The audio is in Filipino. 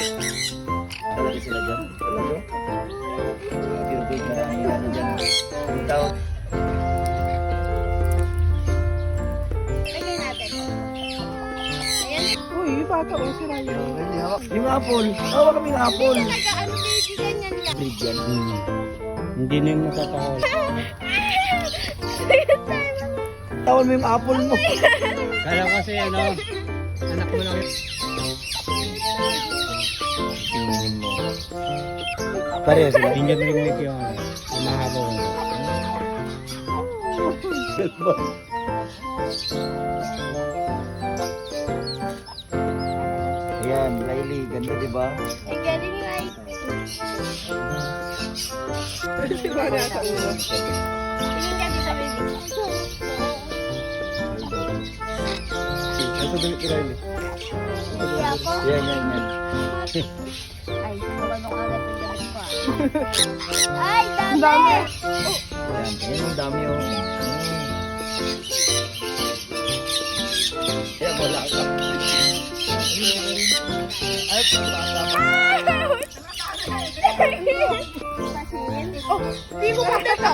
Talaga sila dyan. Talaga. Big na ang ano dyan. Ito. Lagyan natin. Ayan. Uy, yung bata o si Ryan. Yung apple. Hawa kami ng apple. Talaga, ano bibigyan niyan lang. Breed yan. Hindi na yung matatawal. Tawal mo yung apple mo. Kala ko kasi ano, anak mo lang. Tingin mo. Pareho sila. Tingnan ring yung mahabaw. Ayan, Riley. Ganda diba? Ay, galing nga eh. Si Ryan sa ulo. Tingin ka dito, baby. Ito dali kira ni. Hindi ako. Yan, yan, yan. Ay, sumabanong agad yung gamit ko ah. Ay, Ang dami! dami. Ayan, ayan ang dami yung... Ayan, wala ka. Ay, wala ka. Oh, di mo ba ito?